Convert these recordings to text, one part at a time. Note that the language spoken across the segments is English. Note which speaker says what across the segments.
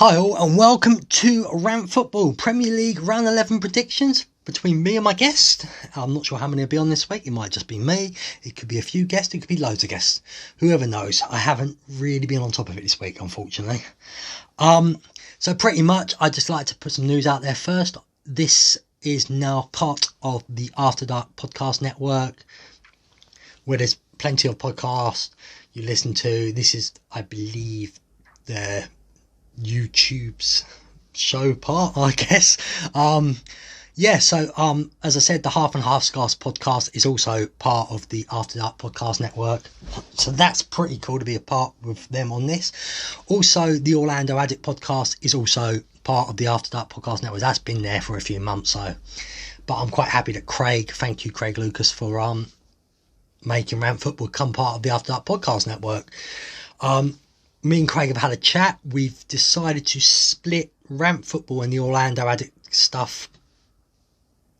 Speaker 1: Hi all and welcome to RantFOOTBALL Premier League Round 11 predictions between me and my guest. I'm not sure how many will be on this week. It might just be me. It could be a few guests. It could be loads of guests. Whoever knows. I haven't really been on top of it this week, unfortunately. So pretty much I'd just like to put some news out there first. This is now part of the After Dark podcast network, where there's plenty of podcasts you listen to. This is, I believe, the YouTube's show part, I guess. As I said, the Half and Half Scarves podcast is also part of the After Dark podcast network, so that's pretty cool to be a part with them on this. Also, the Orlando Addict podcast is also part of the After Dark podcast network. That's been there for a few months, but I'm quite happy that thank you Craig Lucas, for making RantFOOTBALL come part of the After Dark podcast network. Me and Craig have had a chat. We've decided to split RantFOOTBALL and the Orlando Addict stuff.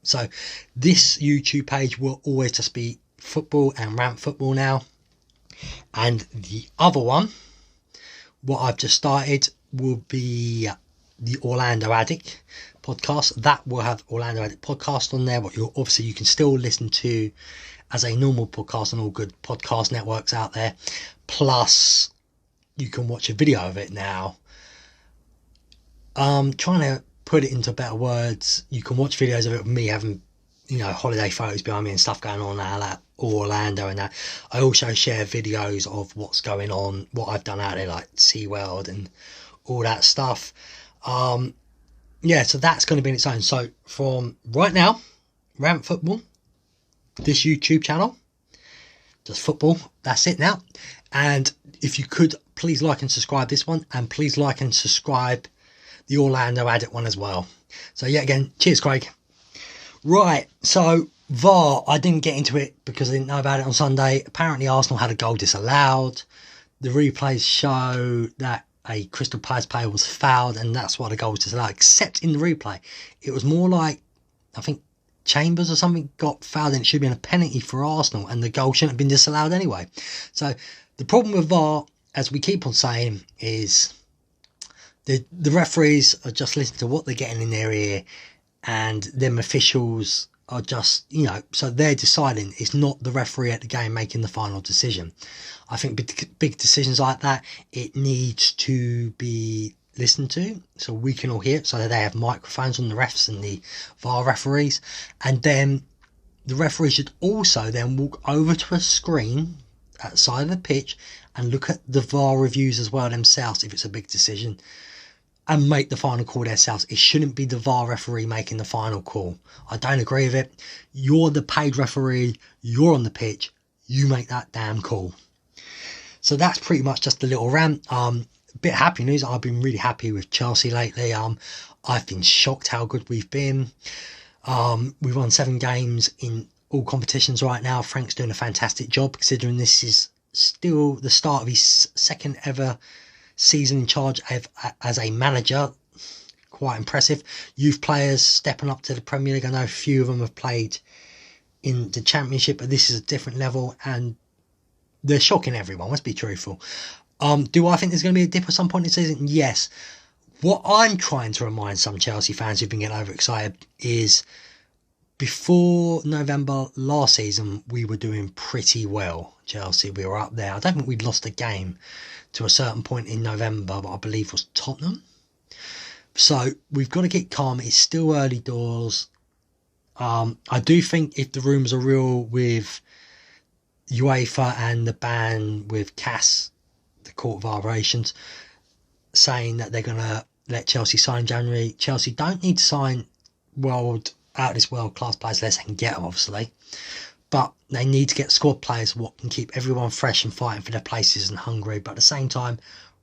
Speaker 1: So this YouTube page will always just be football and RantFOOTBALL now. And the other one, what I've just started, will be the Orlando Addict podcast. That will have Orlando Addict podcast on there, but obviously you can still listen to as a normal podcast on all good podcast networks out there. Plus, you can watch a video of it now. Trying to put it into better words, you can watch videos of it with me having, holiday photos behind me and stuff going on out at Orlando and that. I also share videos of what's going on, what I've done out there, like SeaWorld and all that stuff. So that's going to be in its own. So from right now, RantFOOTBALL, this YouTube channel, just football, that's it now. And if you could, please like and subscribe this one, and please like and subscribe the Orlando Addict one as well. So yeah, again, cheers Craig. Right, so VAR, I didn't get into it because I didn't know about it on Sunday. Apparently Arsenal had a goal disallowed. The replays show that a Crystal Palace player was fouled, and that's why the goal was disallowed, except in the replay it was more like, I think Chambers or something got fouled and it should have been a penalty for Arsenal, and the goal shouldn't have been disallowed anyway. So the problem with VAR, as we keep on saying, is the referees are just listening to what they're getting in their ear, and them officials are just, so they're deciding. It's not the referee at the game making the final decision. I think big decisions like that, it needs to be listened to so we can all hear it, so that they have microphones on the refs and the VAR referees, and then the referee should also then walk over to a screen at the side of the pitch and look at the VAR reviews as well themselves if it's a big decision, and make the final call themselves. It shouldn't be the VAR referee making the final call. I don't agree with it. You're the paid referee, you're on the pitch, you make that damn call. So that's pretty much just a little rant. Bit of happy news. I've been really happy with Chelsea lately. I've been shocked how good we've been. We've won 7 games in all competitions right now. Frank's doing a fantastic job, considering this is still the start of his second ever season in charge as a manager. Quite impressive. Youth players stepping up to the Premier League. I know a few of them have played in the Championship, but this is a different level, and they're shocking everyone. Let's be truthful. Do I think there's going to be a dip at some point in the season? Yes. What I'm trying to remind some Chelsea fans who've been getting overexcited is, before November last season, we were doing pretty well. Chelsea, we were up there. I don't think we'd lost a game to a certain point in November, but I believe was Tottenham. So we've got to get calm. It's still early doors. I do think if the rumours are real with UEFA and the ban with CAS, the Court of Arbitrations, saying that they're going to let Chelsea sign in January. Chelsea don't need to sign out of this world class players unless they can get them, obviously, but they need to get squad players what can keep everyone fresh and fighting for their places and hungry, but at the same time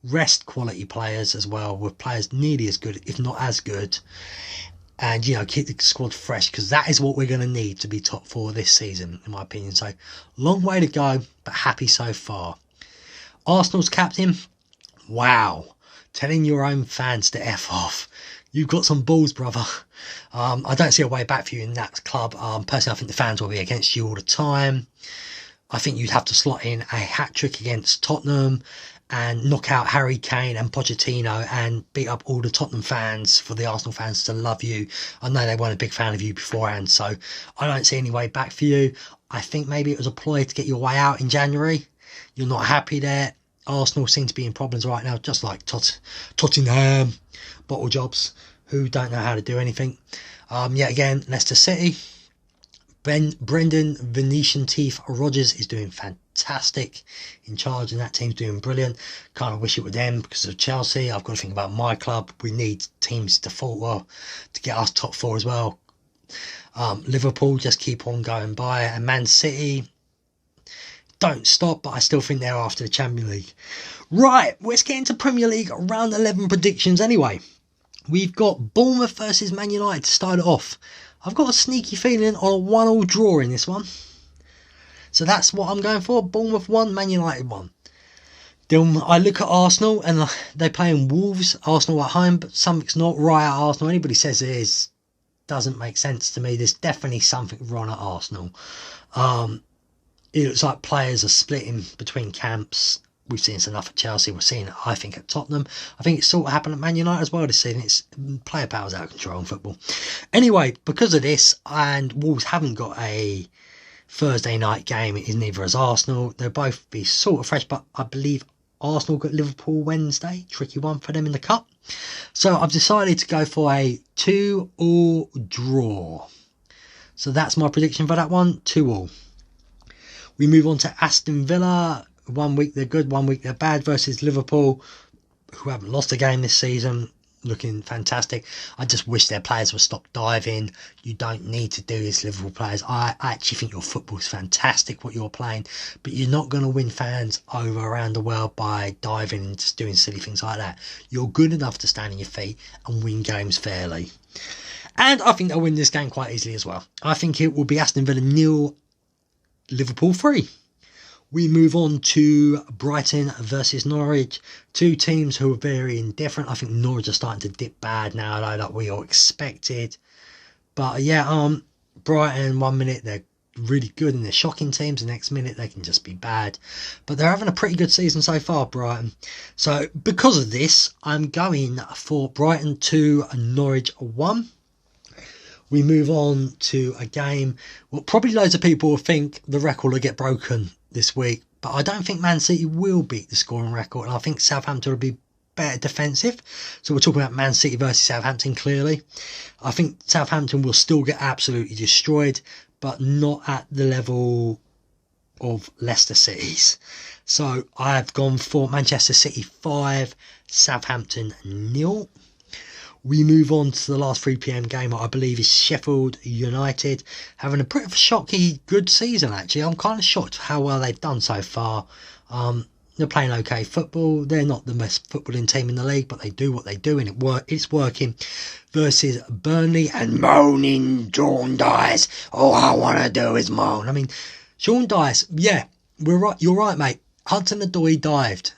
Speaker 1: rest quality players as well, with players nearly as good if not as good, and keep the squad fresh, because that is what we're going to need to be top 4 this season, in my opinion. So long way to go, but happy so far. Arsenal's captain, wow, telling your own fans to F off. You've got some balls, brother. I don't see a way back for you in that club. Personally, I think the fans will be against you all the time. I think you'd have to slot in a hat-trick against Tottenham and knock out Harry Kane and Pochettino and beat up all the Tottenham fans for the Arsenal fans to love you. I know they weren't a big fan of you beforehand, so I don't see any way back for you. I think maybe it was a ploy to get your way out in January. You're not happy there. Arsenal seem to be in problems right now, just like Tottenham, bottle jobs, who don't know how to do anything. Yet again, Leicester City. Brendan Venetian Teeth Rodgers is doing fantastic in charge, and that team's doing brilliant. Kind of wish it were them because of Chelsea. I've got to think about my club. We need teams to fall well to get us top four as well. Liverpool just keep on going by, and Man City don't stop, but I still think they're after the Champions League. Right, let's get into Premier League round 11 predictions anyway. We've got Bournemouth versus Man United to start it off. I've got a sneaky feeling on a 1-1 draw in this one. So that's what I'm going for. Bournemouth 1, Man United 1. Then I look at Arsenal and they're playing Wolves. Arsenal at home, but something's not right at Arsenal. Anybody says it is, doesn't make sense to me. There's definitely something wrong at Arsenal. It looks like players are splitting between camps. We've seen this enough at Chelsea. We're seeing it, I think, at Tottenham. I think it's sort of happened at Man United as well this season. It's player power's out of control in football. Anyway, because of this, and Wolves haven't got a Thursday night game, it is neither as Arsenal. They'll both be sort of fresh, but I believe Arsenal got Liverpool Wednesday. Tricky one for them in the cup. So I've decided to go for a 2-2 draw. So that's my prediction for that one, 2-2. We move on to Aston Villa. 1 week they're good, 1 week they're bad, versus Liverpool, who haven't lost a game this season, looking fantastic. I just wish their players would stop diving. You don't need to do this, Liverpool players. I actually think your football is fantastic, what you're playing, but you're not going to win fans over around the world by diving and just doing silly things like that. You're good enough to stand on your feet and win games fairly. And I think they'll win this game quite easily as well. I think it will be Aston Villa 0, Liverpool 3. We move on to Brighton versus Norwich. Two teams who are very indifferent. I think Norwich are starting to dip bad now, though, like we all expected. But yeah, Brighton, 1 minute they're really good and they're shocking teams. The next minute they can just be bad. But they're having a pretty good season so far, Brighton. So because of this, I'm going for Brighton 2, Norwich 1. We move on to a game. Well, probably loads of people will think the record will get broken this week, but I don't think Man City will beat the scoring record, and I think Southampton will be better defensive. So we're talking about Man City versus Southampton clearly. I think Southampton will still get absolutely destroyed, but not at the level of Leicester City's. So I've gone for Manchester City 5, Southampton 0. We move on to the last 3 PM game, I believe is Sheffield United, having a pretty shocky good season actually. I'm kind of shocked how well they've done so far. They're playing okay football. They're not the best footballing team in the league, but they do what they do and it's working. Versus Burnley and moaning Sean Dice. All I want to do is moan. I mean, Sean Dice, yeah, we're right. You're right, mate. Hudson-Odoi dived.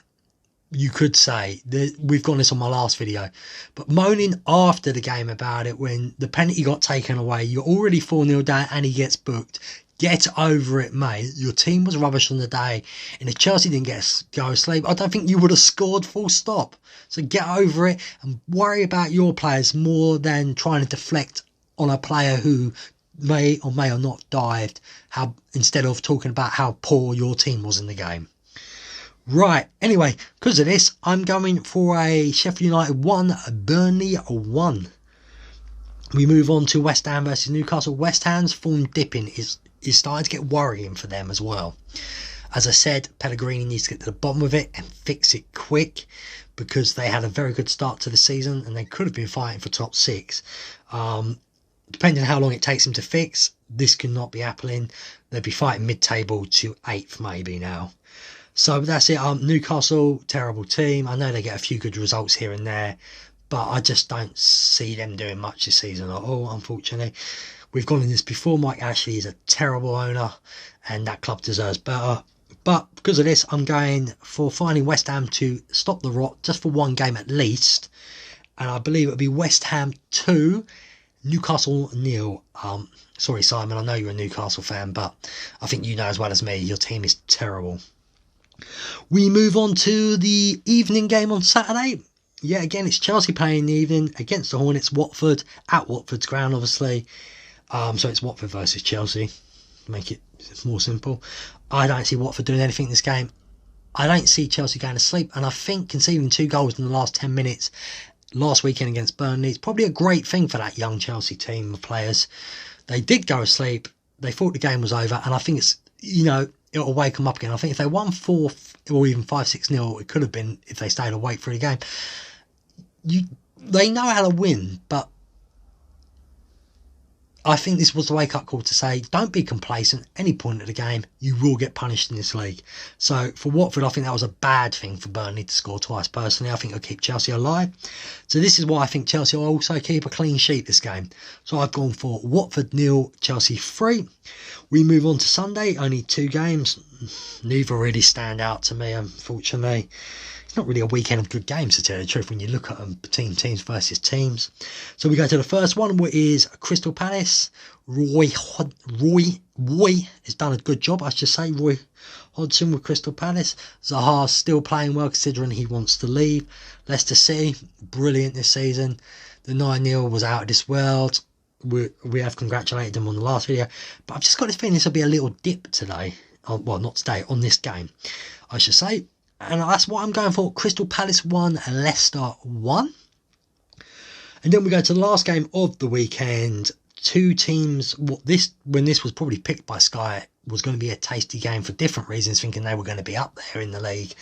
Speaker 1: You could say, we've gone this on my last video, but moaning after the game about it when the penalty got taken away, you're already 4-0 down and he gets booked. Get over it, mate. Your team was rubbish on the day, and if Chelsea didn't go to sleep, I don't think you would have scored full stop. So get over it and worry about your players more than trying to deflect on a player who may or not dived, instead of talking about how poor your team was in the game. Right, anyway, because of this, I'm going for a Sheffield United 1, Burnley 1. We move on to West Ham versus Newcastle. West Ham's form dipping is starting to get worrying for them as well. As I said, Pellegrini needs to get to the bottom of it and fix it quick, because they had a very good start to the season and they could have been fighting for top 6. Depending on how long it takes them to fix, this could not be happening. They'd be fighting mid-table to 8th maybe now. So that's it. Newcastle, terrible team. I know they get a few good results here and there, but I just don't see them doing much this season at all, unfortunately. We've gone in this before. Mike Ashley is a terrible owner, and that club deserves better. But because of this, I'm going for finding West Ham to stop the rot just for one game at least. And I believe it'll be West Ham 2, Newcastle 0. Sorry, Simon, I know you're a Newcastle fan, but I think you know as well as me, your team is terrible. We move on to the evening game on Saturday. Yeah, again, it's Chelsea playing in the evening against the Hornets, Watford, at Watford's ground, obviously. So it's Watford versus Chelsea. Make it more simple. I don't see Watford doing anything in this game. I don't see Chelsea going to sleep. And I think conceding 2 goals in the last 10 minutes last weekend against Burnley is probably a great thing for that young Chelsea team of players. They did go to sleep. They thought the game was over. And I think it's, it'll wake them up again. I think if they won 4 or even 5-6-0, it could have been if they stayed awake through the game. They know how to win, but I think this was the wake-up call to say, don't be complacent. Any point of the game, you will get punished in this league. So for Watford, I think that was a bad thing for Burnley to score twice. Personally, I think it'll keep Chelsea alive. So this is why I think Chelsea will also keep a clean sheet this game. So I've gone for Watford 0, Chelsea 3. We move on to Sunday, only 2 games. Neither really stand out to me, unfortunately. It's not really a weekend of good games, to tell you the truth, when you look at them between teams versus teams. So we go to the first one, which is Crystal Palace. Roy has done a good job, I should say. Roy Hodgson with Crystal Palace. Zaha's still playing well, considering he wants to leave. Leicester City, brilliant this season. The 9-0 was out of this world. We have congratulated them on the last video. But I've just got this feeling this will be a little dip today. Well, not today, on this game, I should say. And that's what I'm going for. Crystal Palace 1, Leicester 1. And then we go to the last game of the weekend. 2 teams, when this was probably picked by Sky, was going to be a tasty game for different reasons, thinking they were going to be up there in the league.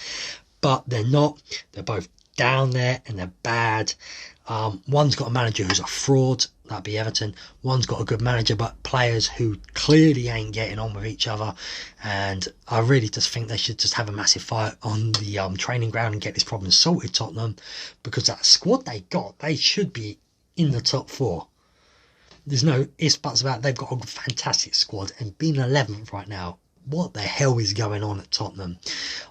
Speaker 1: But they're not. They're both down there and they're bad. One's got a manager who's a fraud. That'd be Everton. One's got a good manager, but players who clearly ain't getting on with each other. And I really just think they should just have a massive fight on the training ground and get this problem sorted, Tottenham. Because that squad they got, they should be in the top 4. There's no ifs, buts about it. They've got a fantastic squad. And being 11th right now, what the hell is going on at Tottenham?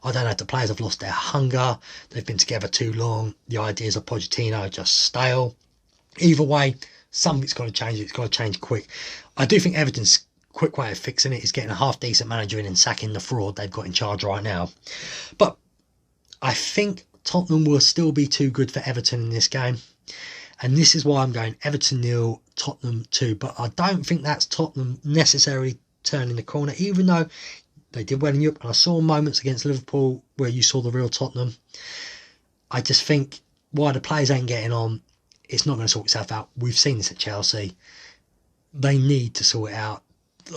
Speaker 1: I don't know if the players have lost their hunger. They've been together too long. The ideas of Pochettino are just stale. Either way, something's got to change. It's got to change quick. I do think Everton's quick way of fixing it is getting a half-decent manager in and sacking the fraud they've got in charge right now. But I think Tottenham will still be too good for Everton in this game. And this is why I'm going Everton 0, Tottenham 2. But I don't think that's Tottenham necessarily turning the corner, even though they did well in Europe. And I saw moments against Liverpool where you saw the real Tottenham. I just think why the players ain't getting on, it's not going to sort itself out. We've seen this at Chelsea. They need to sort it out.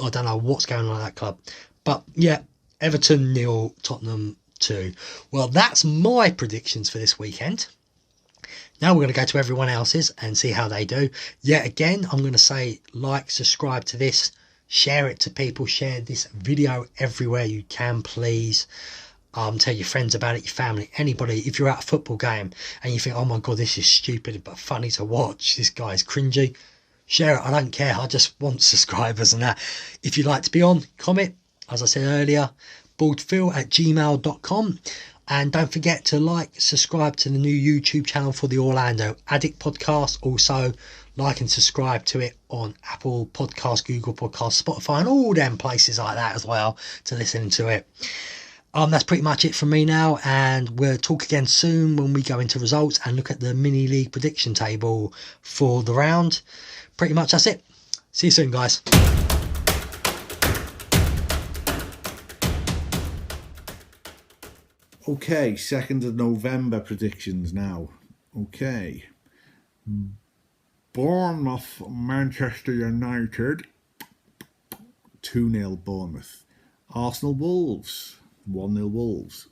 Speaker 1: I don't know what's going on at that club. But yeah, Everton 0, Tottenham 2. Well, that's my predictions for this weekend. Now we're going to go to everyone else's and see how they do. Yet again, I'm going to say like, subscribe to this, share it to people, share this video everywhere you can, please. Tell your friends about it, your family, anybody. If you're at a football game and you think, oh my God, this is stupid but funny to watch, this guy's cringy, share it. I don't care. I just want subscribers and that. If you'd like to be on, comment, as I said earlier, baldphill@gmail.com. And don't forget to like, subscribe to the new YouTube channel for the Orlando Addict podcast. Also, like and subscribe to it on Apple Podcasts, Google Podcasts, Spotify, and all them places like that as well to listen to it. That's pretty much it from me now, and we'll talk again soon when we go into results and look at the mini league prediction table for the round. Pretty much that's it. See you soon, guys.
Speaker 2: Okay, 2nd of November predictions now. Okay. Bournemouth, Manchester United, 2-0 Bournemouth. Arsenal, Wolves, 1-0 Wolves.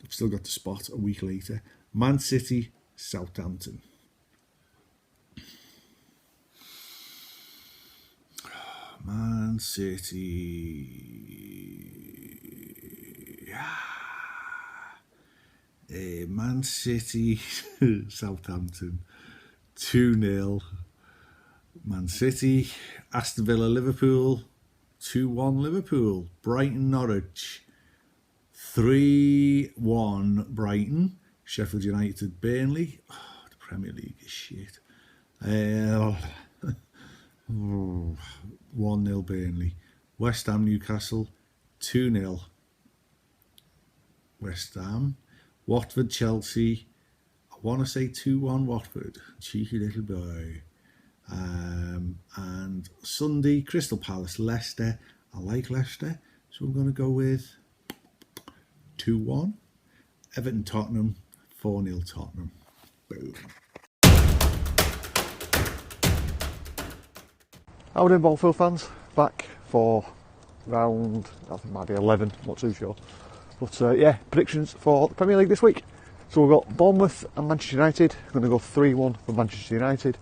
Speaker 2: I've still got the spot a week later. Man City, Southampton. Man City... Man City, Southampton, 2-0. Man City. Aston Villa, Liverpool, 2-1 Liverpool. Brighton, Norwich, 3-1 Brighton. Sheffield United, Burnley. Oh, the Premier League is shit. 1-0 Burnley. West Ham, Newcastle, 2-0 West Ham. Watford, Chelsea. I want to say 2-1 Watford. Cheeky little boy. And Sunday, Crystal Palace, Leicester. I like Leicester, so we're going to go with 2-1. Everton, Tottenham, 4-0 Tottenham. Boom.
Speaker 3: How are we doing, Baldphill fans? Back for round, I think it might be 11, not too sure. But yeah, predictions for the Premier League this week. So we've got Bournemouth and Manchester United. I'm going to go 3-1 for Manchester United.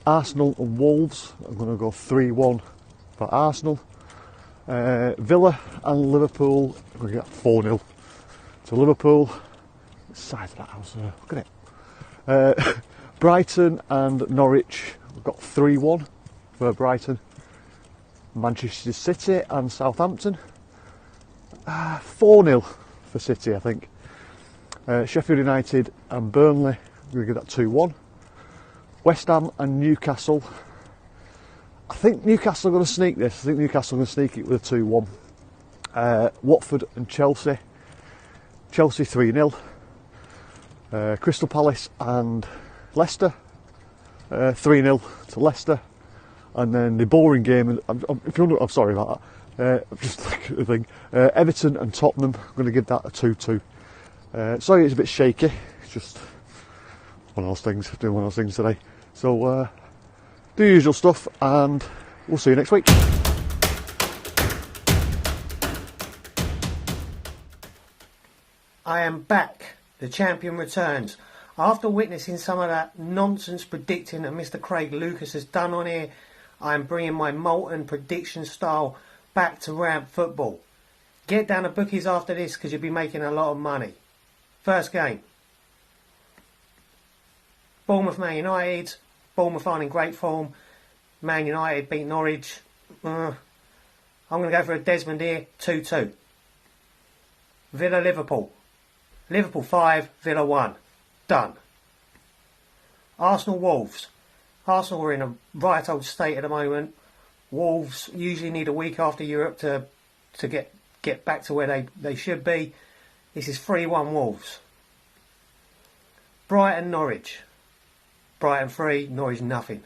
Speaker 3: Arsenal and Wolves. I'm going to go 3-1 for Arsenal. Villa and Liverpool. I'm going to get 4-0 to Liverpool. The size of that house there, look at it. Brighton and Norwich. We've got 3-1 for Brighton. Manchester City and Southampton. 4-0 for City, I think. Sheffield United and Burnley. We're going to get that 2-1. West Ham and Newcastle. I think Newcastle are going to sneak this. I think Newcastle are going to sneak it with a 2-1. Watford and Chelsea. Chelsea 3-0. Crystal Palace and Leicester. 3-0 to Leicester. And then the boring game, I'm sorry about that. Just like the thing. Everton and Tottenham. I'm going to give that a 2-2. Sorry, it's a bit shaky. It's just one of those things. Doing one of those things today. So do the usual stuff, and we'll see you next week.
Speaker 4: I am back. The champion returns. After witnessing some of that nonsense predicting that Mr. Craig Lucas has done on here, I am bringing my molten prediction style back to RantFOOTBALL. Get down to bookies after this because you'll be making a lot of money. First game. Bournemouth Man United. Bournemouth aren't in great form. Man United beat Norwich. I'm going to go for a Desmond here. 2-2. Villa Liverpool. Liverpool 5, Villa 1. Done. Arsenal Wolves. Arsenal are in a right old state at the moment. Wolves usually need a week after Europe to get back to where they should be. This is 3-1 Wolves. Brighton Norwich. Brighton 3, Norwich nothing.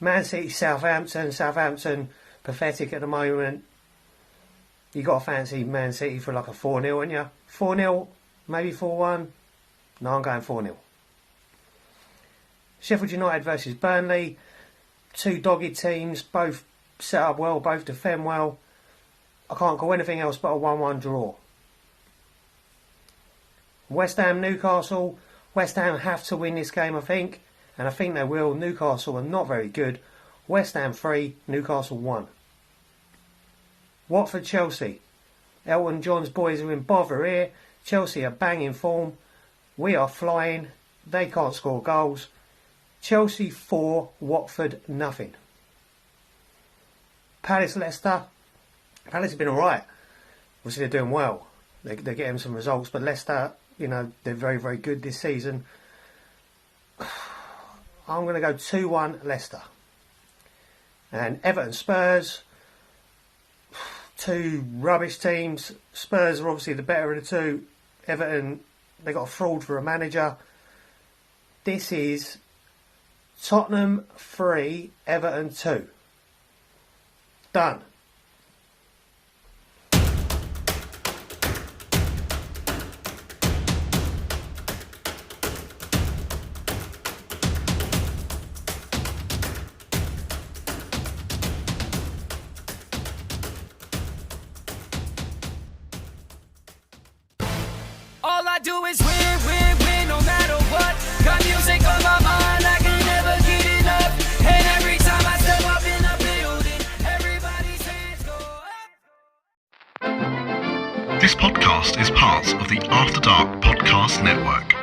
Speaker 4: Man City Southampton. Southampton pathetic at the moment. You got to fancy Man City for like a 4-0, haven't you? 4-0, maybe 4-1. No, I'm going 4-0. Sheffield United versus Burnley. Two dogged teams, both set up well, both defend well. I can't call anything else but a 1-1 draw. West Ham Newcastle. West Ham have to win this game, I think. And I think they will. Newcastle are not very good. West Ham 3, Newcastle 1. Watford Chelsea. Elton John's boys are in bother here. Chelsea are banging form. We are flying. They can't score goals. Chelsea 4, Watford nothing. Palace Leicester. Palace have been alright. Obviously they're doing well. They're getting some results, but Leicester, you know, they're very, very good this season. I'm going to go 2-1 Leicester. And Everton Spurs. Two rubbish teams. Spurs are obviously the better of the two. Everton, they got a fraud for a manager. This is Tottenham 3, Everton 2. Done.
Speaker 5: All I do is win, win, win, no matter what. Got music on my mind, I can never get enough. And every time I step up in the building, everybody's hands go up.
Speaker 6: This podcast is part of the After Dark Podcast Network.